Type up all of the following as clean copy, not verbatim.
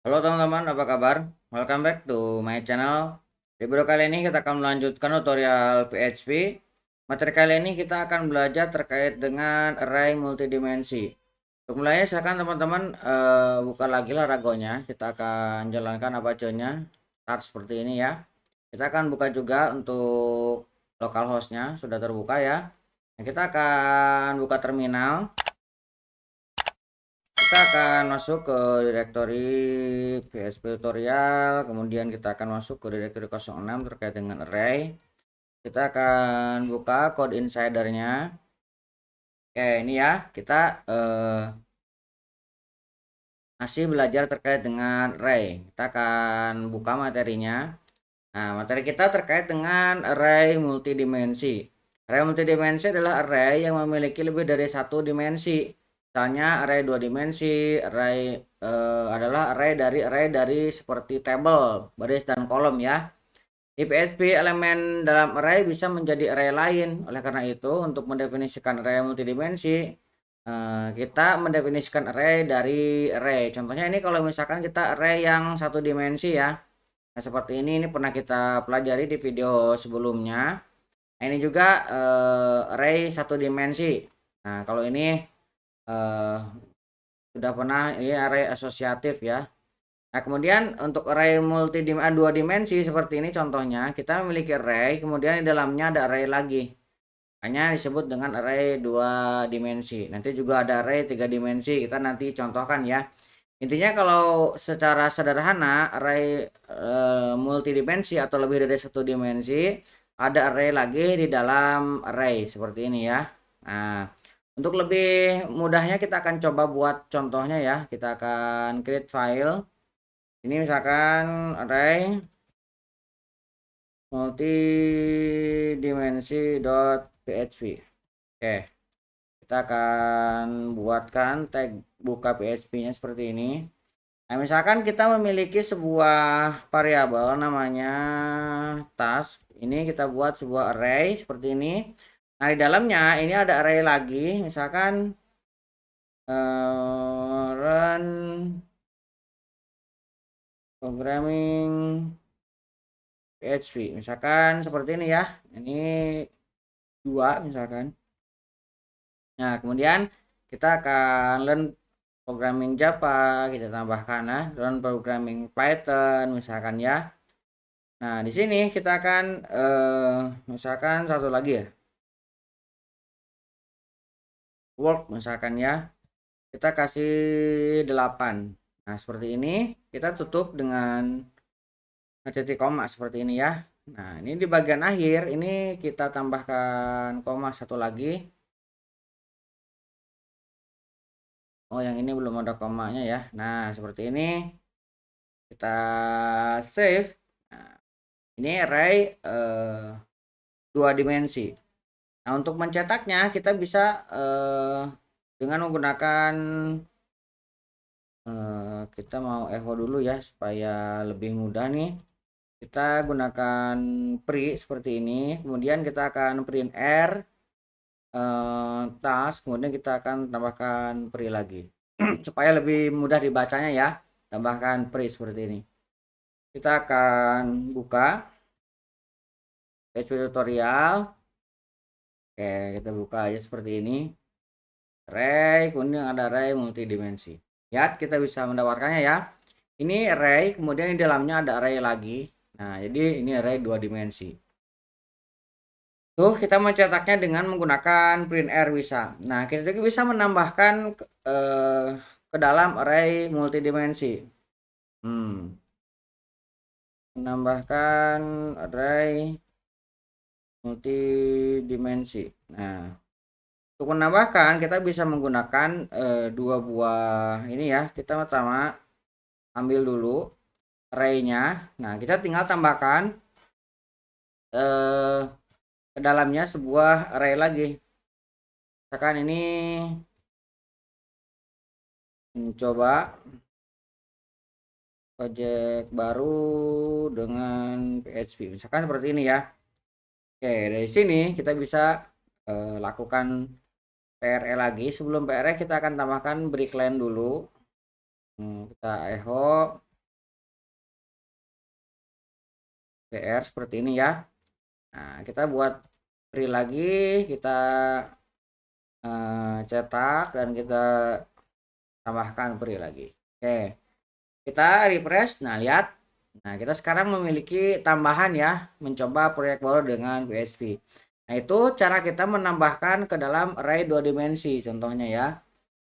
Halo teman-teman, apa kabar? Welcome back to my channel. Di video kali ini kita akan melanjutkan tutorial PHP. Materi kali ini kita akan belajar terkait dengan array multidimensi. Untuk mulai, silakan teman-teman buka lagi lah Ragonya. Kita akan jalankan Apache-nya. Start seperti ini ya. Kita akan buka juga untuk localhost-nya, sudah terbuka ya. Nah, kita akan buka terminal. Kita akan masuk ke direktori PHP tutorial, kemudian kita akan masuk ke direktori 06 terkait dengan array. Kita akan buka code insidernya. Oke, ini ya, kita masih belajar terkait dengan array. Kita akan buka materinya. Nah, materi kita terkait dengan array multidimensi. Array multidimensi adalah array yang memiliki lebih dari satu dimensi. Misalnya array dua dimensi, array adalah array dari seperti tabel, baris dan kolom ya. Di PHP elemen dalam array bisa menjadi array lain. Oleh karena itu, untuk mendefinisikan array multidimensi, kita mendefinisikan array dari array. Contohnya ini kalau misalkan kita array yang satu dimensi ya. Nah, seperti ini pernah kita pelajari di video sebelumnya. Nah, ini juga array satu dimensi. Nah, kalau ini eh, sudah pernah, ini array asosiatif ya. Nah, kemudian untuk array dua dimensi seperti ini contohnya, kita memiliki array, kemudian di dalamnya ada array lagi. Hanya disebut dengan array dua dimensi. Nanti juga ada array tiga dimensi, kita nanti contohkan ya. Intinya kalau secara sederhana array multidimensi atau lebih dari satu dimensi, ada array lagi di dalam array seperti ini ya. Nah, untuk lebih mudahnya kita akan coba buat contohnya ya. Kita akan create file. Ini misalkan array multidimensi.php. Oke, kita akan buatkan tag buka PHP-nya seperti ini. Nah, misalkan kita memiliki sebuah variabel namanya task. Ini kita buat sebuah array seperti ini. Nah, di dalamnya ini ada array lagi. Misalkan run programming PHP. Misalkan seperti ini ya. Ini dua misalkan. Nah, kemudian kita akan learn programming Java, kita tambahkan ya, learn programming Python misalkan ya. Nah, di sini kita akan misalkan satu lagi ya. Work misalkan ya. Kita kasih 8. Nah, seperti ini kita tutup dengan titik koma seperti ini ya. Nah, ini di bagian akhir ini kita tambahkan koma satu lagi. Oh, yang ini belum ada komanya ya. Nah, seperti ini kita save. Nah, ini array dua dimensi. Nah, untuk mencetaknya kita bisa dengan menggunakan kita mau echo dulu ya supaya lebih mudah nih. Kita gunakan pre seperti ini, kemudian kita akan print r task, kemudian kita akan tambahkan pre lagi supaya lebih mudah dibacanya ya. Tambahkan pre seperti ini. Kita akan buka PHP tutorial. Oke, kita buka aja seperti ini. Array, kemudian ada array multidimensi. Lihat, kita bisa mendapatkannya ya. Ini array, kemudian di dalamnya ada array lagi. Nah, jadi ini array dua dimensi. Tuh, kita mencetaknya dengan menggunakan printr bisa. Nah, kita juga bisa menambahkan ke dalam array multidimensi. Menambahkan array multidimensi. Nah, untuk menambahkan kita bisa menggunakan dua buah ini ya. Kita pertama ambil dulu array-nya. Nah, kita tinggal tambahkan ke dalamnya sebuah array lagi. Misalkan ini mencoba project baru dengan PHP. Misalkan seperti ini ya. Oke, dari sini kita bisa lakukan PRE lagi. Sebelum PRE kita akan tambahkan break line dulu. Kita echo. BR seperti ini ya. Nah, kita buat free lagi, kita cetak dan kita tambahkan free lagi. Oke, kita refresh. Nah, lihat. Nah, kita sekarang memiliki tambahan ya, mencoba proyek baru dengan PHP. Nah, itu cara kita menambahkan ke dalam array 2 dimensi contohnya ya.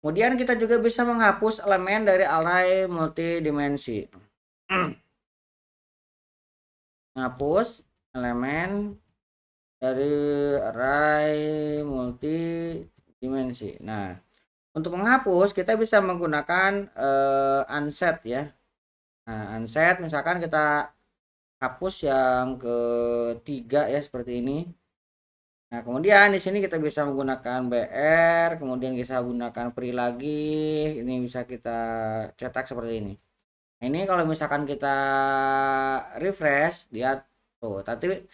Kemudian kita juga bisa menghapus elemen dari array multidimensi. Menghapus elemen dari array multidimensi. Nah, untuk menghapus kita bisa menggunakan unset ya. Nah, unset misalkan kita hapus yang ketiga ya seperti ini. Nah, kemudian di sini kita bisa menggunakan BR, kemudian kita gunakan free lagi. Ini bisa kita cetak seperti ini. Nah, ini kalau misalkan kita refresh, lihat tuh, tapi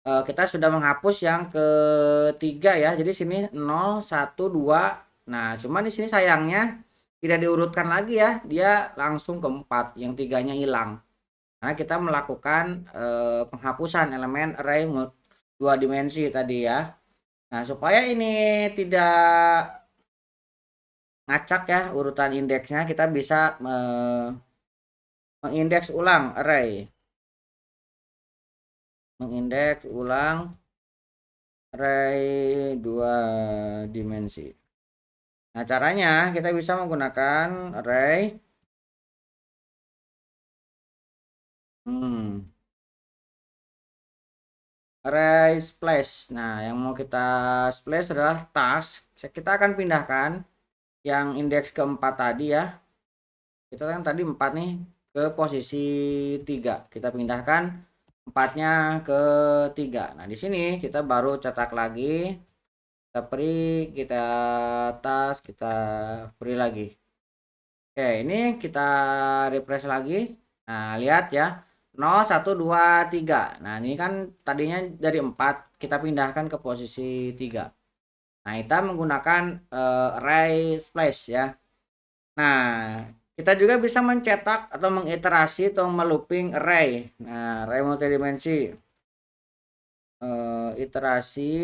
kita sudah menghapus yang ketiga ya. Jadi sini 0 1 2. Nah, cuman di sini sayangnya tidak diurutkan lagi ya. Dia langsung ke 4, yang tiganya hilang. Karena kita melakukan penghapusan elemen array 2 dimensi tadi ya. Nah, supaya ini tidak ngacak ya urutan indeksnya, kita bisa mengindeks ulang array. Mengindeks ulang array 2 dimensi. Nah, caranya kita bisa menggunakan array array splash. Nah, yang mau kita splash adalah task. Kita akan pindahkan yang indeks keempat tadi ya. Kita kan tadi 4 nih ke posisi 3. Kita pindahkan 4-nya ke 3. Nah, di sini kita baru cetak lagi. Kita free, kita task, kita free lagi. Oke, ini kita refresh lagi. Nah, lihat ya. 0 1 2 3. Nah, ini kan tadinya dari 4 kita pindahkan ke posisi 3. Nah, kita menggunakan array splash ya. Nah, kita juga bisa mencetak atau mengiterasi atau melooping array. Nah, array multidimensi. Iterasi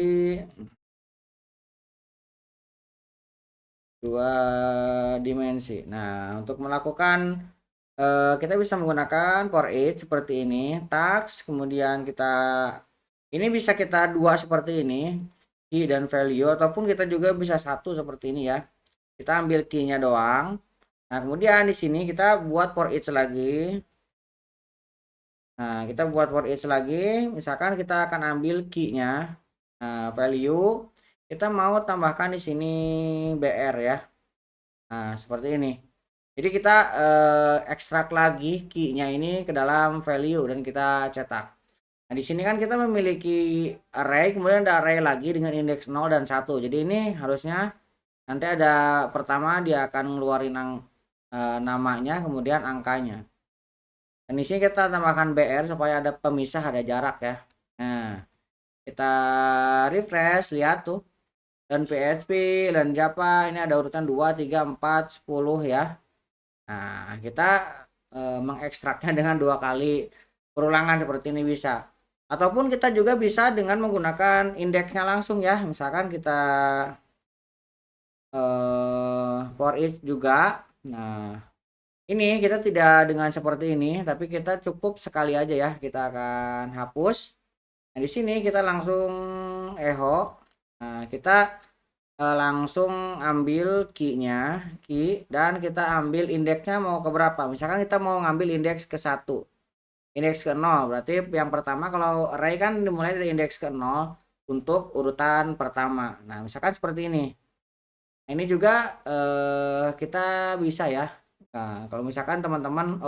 2 dimensi. Nah, untuk melakukan kita bisa menggunakan for each seperti ini, task, kemudian kita ini bisa kita dua seperti ini, key dan value, ataupun kita juga bisa satu seperti ini ya. Kita ambil key-nya doang. Nah, kemudian di sini kita buat for each lagi. Nah, kita buat for each lagi. Misalkan kita akan ambil key-nya, value, kita mau tambahkan di sini BR ya. Nah, seperti ini. Jadi kita ekstrak lagi key-nya ini ke dalam value dan kita cetak. Nah, di sini kan kita memiliki array, kemudian ada array lagi dengan indeks 0 dan 1. Jadi ini harusnya nanti ada pertama dia akan ngeluarin namanya, kemudian angkanya. Dan di sini kita tambahkan BR supaya ada pemisah, ada jarak ya. Nah, kita refresh, lihat tuh. Dan PHP dan Java ini ada urutan 2, 3, 4, 10 ya. Nah, kita mengekstraknya dengan 2 kali perulangan seperti ini bisa. Ataupun kita juga bisa dengan menggunakan indeksnya langsung ya. Misalkan kita for each juga. Nah, ini kita tidak dengan seperti ini, tapi kita cukup sekali aja ya. Kita akan hapus. Nah, di sini kita langsung echo. Nah, kita langsung ambil key-nya, dan kita ambil indeksnya mau ke berapa. Misalkan kita mau ngambil indeks ke 1, indeks ke 0, berarti yang pertama kalau array kan dimulai dari indeks ke 0 untuk urutan pertama. Nah, misalkan seperti ini. Nah, ini juga kita bisa ya. Nah, kalau misalkan teman-teman,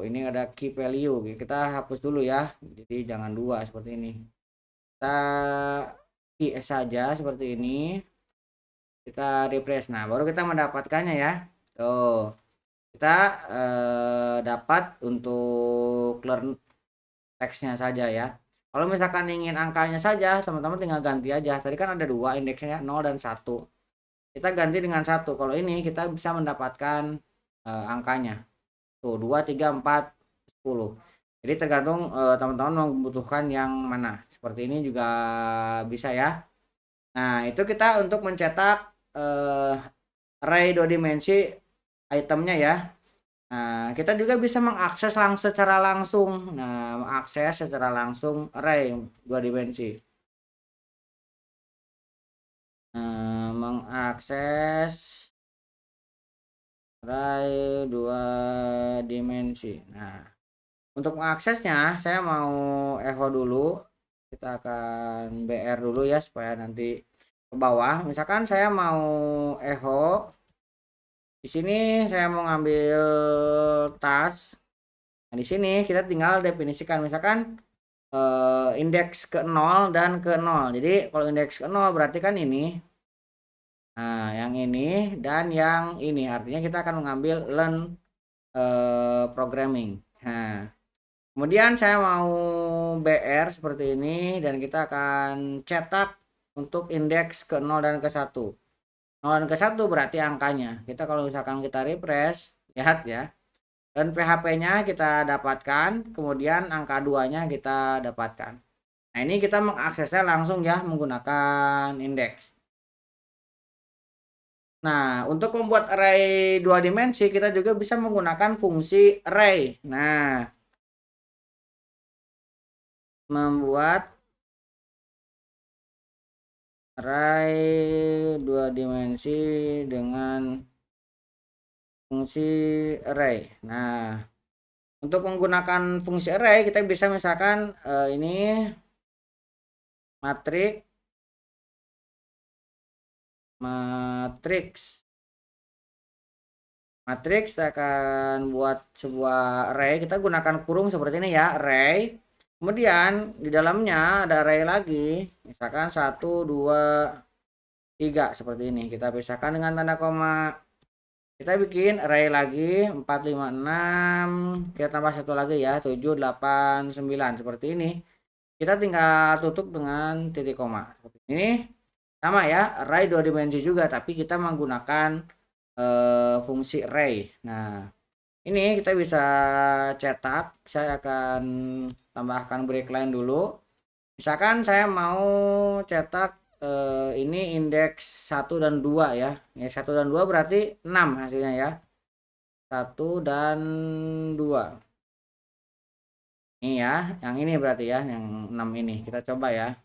ini ada key value, kita hapus dulu ya. Jadi jangan 2 seperti ini. Kita key saja seperti ini, kita refresh. Nah, baru kita mendapatkannya ya. Tuh, kita dapat untuk learn teksnya saja ya. Kalau misalkan ingin angkanya saja, teman-teman tinggal ganti aja. Tadi kan ada 2 indeksnya, 0 dan 1. Kita ganti dengan 1. Kalau ini kita bisa mendapatkan angkanya. tuh 2, 3, 4, 10. Jadi tergantung teman-teman membutuhkan yang mana. Seperti ini juga bisa ya. Nah, itu kita untuk mencetak array 2 dimensi itemnya ya. Nah, kita juga bisa mengakses secara langsung. Nah, mengakses secara langsung array 2 dimensi. Mengakses array 2 dimensi. Nah, untuk mengaksesnya saya mau echo dulu. Kita akan BR dulu ya supaya nanti ke bawah. Misalkan saya mau echo di sini, saya mau ngambil tas. Nah, di sini kita tinggal definisikan misalkan indeks ke 0 dan ke 0. Jadi kalau indeks ke 0 berarti kan ini. Nah, yang ini dan yang ini artinya kita akan mengambil learn programming. Nah, kemudian saya mau BR seperti ini dan kita akan cetak untuk indeks ke 0 dan ke 1. 0 dan ke 1 berarti angkanya. Kita kalau misalkan kita refresh, lihat ya. Dan PHP-nya kita dapatkan, kemudian angka 2-nya kita dapatkan. Nah, ini kita mengaksesnya langsung ya menggunakan indeks. Nah, untuk membuat array 2 dimensi kita juga bisa menggunakan fungsi array. Nah, membuat array 2 dimensi dengan fungsi array. Nah, untuk menggunakan fungsi array kita bisa misalkan ini matriks matriks kita akan buat sebuah array, kita gunakan kurung seperti ini ya, array. Kemudian di dalamnya ada array lagi, misalkan 1, 2, 3 seperti ini. Kita pisahkan dengan tanda koma. Kita bikin array lagi 4, 5, 6. Kita tambah satu lagi ya, 7, 8, 9 seperti ini. Kita tinggal tutup dengan titik koma. Seperti ini. Sama ya, array 2 dimensi juga tapi kita menggunakan fungsi array. Nah, ini kita bisa cetak. Saya akan tambahkan break line dulu. Misalkan saya mau cetak ini indeks 1 dan 2 ya. Ya 1 dan 2 berarti 6 hasilnya ya. 1 dan 2. Ini ya, yang ini berarti ya, yang 6 ini. Kita coba ya.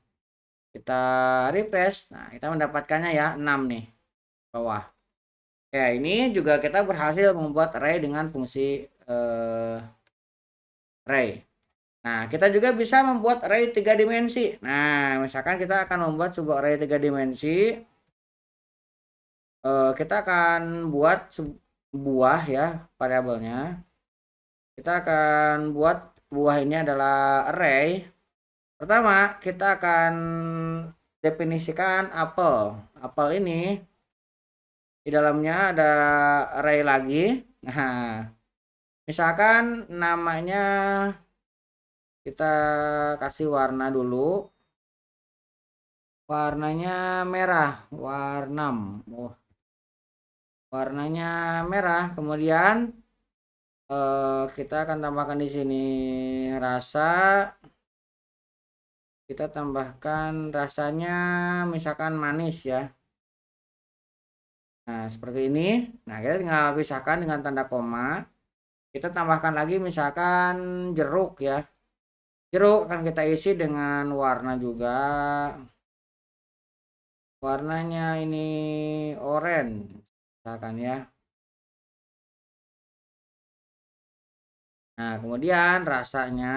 Kita refresh. Nah, kita mendapatkannya ya 6 nih. Bawah. Ya, ini juga kita berhasil membuat array dengan fungsi array. Nah, kita juga bisa membuat array 3 dimensi. Nah, misalkan kita akan membuat sebuah array 3 dimensi. Kita akan buat sebuah ya variabelnya. Kita akan buat buah ini adalah array. Pertama, kita akan definisikan apel. Apel ini di dalamnya ada array lagi. Nah, misalkan namanya kita kasih warna dulu. Warnanya merah, warnanya merah. Kemudian kita akan tambahkan di sini rasa. Kita tambahkan rasanya misalkan manis ya. Nah, seperti ini. Nah, kita tinggal pisahkan dengan tanda koma. Kita tambahkan lagi misalkan jeruk ya. Jeruk akan kita isi dengan warna juga. Warnanya ini oranye misalkan ya. Nah, kemudian rasanya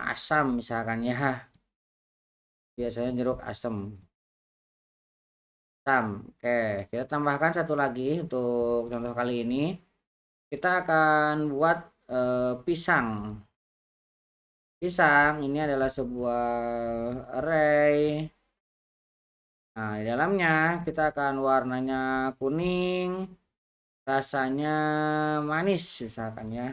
asam misalkan ya. Biasanya jeruk asam. Oke, kita tambahkan satu lagi untuk contoh kali ini. Kita akan buat pisang. Pisang ini adalah sebuah array. Nah, di dalamnya kita akan warnanya kuning, rasanya manis misalkan ya.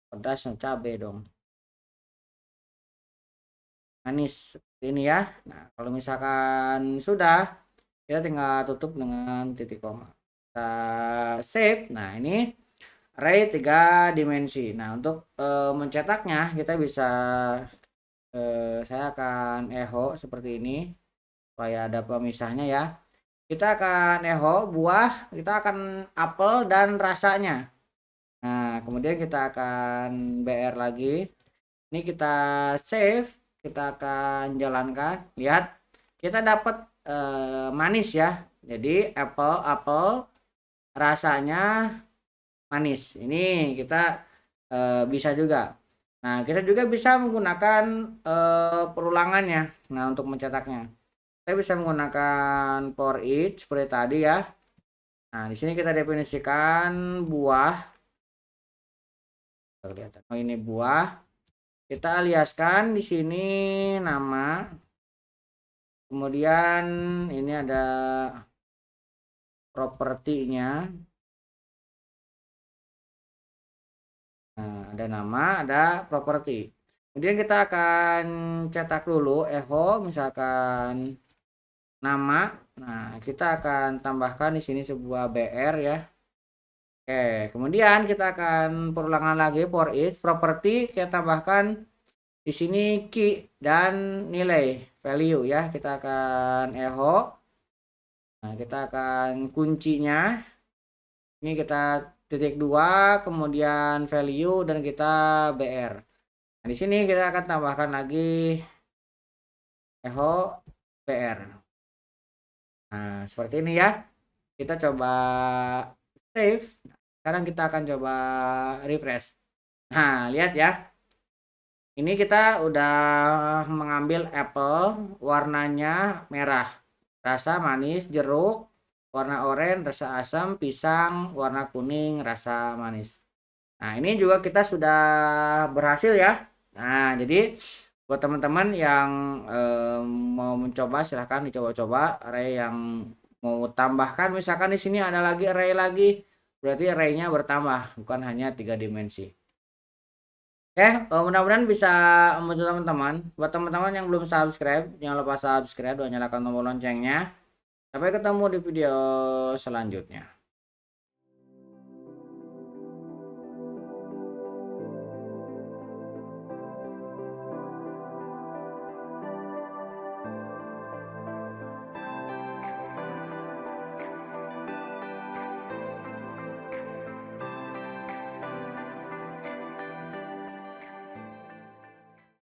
Pedas cabai dong. Manis seperti ini ya. Nah, kalau misalkan sudah, kita tinggal tutup dengan titik koma. Kita save. Nah, ini array 3 dimensi. Nah, untuk mencetaknya kita bisa saya akan echo seperti ini supaya ada pemisahnya ya. Kita akan echo buah, kita akan apel dan rasanya. Nah, kemudian kita akan BR lagi. Ini kita save, kita akan jalankan. Lihat, kita dapat manis ya. Jadi apel rasanya manis. Ini kita bisa juga. Nah, kita juga bisa menggunakan perulangannya. Nah, untuk mencetaknya, kita bisa menggunakan for each seperti tadi ya. Nah, di sini kita definisikan buah. Kelihatan. Oh, ini buah. Kita aliaskan di sini nama. Kemudian ini ada propertinya. Nah, ada nama, ada properti. Kemudian kita akan cetak dulu echo misalkan nama. Nah, kita akan tambahkan di sini sebuah BR ya. Oke, kemudian kita akan perulangan lagi for each property, kita tambahkan di sini key dan nilai value ya. Kita akan echo. Nah, kita akan kuncinya. Ini kita titik 2, kemudian value dan kita BR. Nah, di sini kita akan tambahkan lagi echo BR. Nah, seperti ini ya. Kita coba save. Sekarang kita akan coba refresh. Nah, lihat ya. Ini kita udah mengambil apple, warnanya merah. Rasa manis, jeruk, warna oranye, rasa asam, pisang, warna kuning, rasa manis. Nah, ini juga kita sudah berhasil ya. Nah, jadi buat teman-teman yang mau mencoba silahkan dicoba-coba array yang mau tambahkan, misalkan di sini ada lagi array lagi, berarti arraynya bertambah bukan hanya 3 dimensi. Oke, mudah-mudahan bisa membantu teman-teman. Buat teman-teman yang belum subscribe, jangan lupa subscribe dan nyalakan tombol loncengnya. Sampai ketemu di video selanjutnya.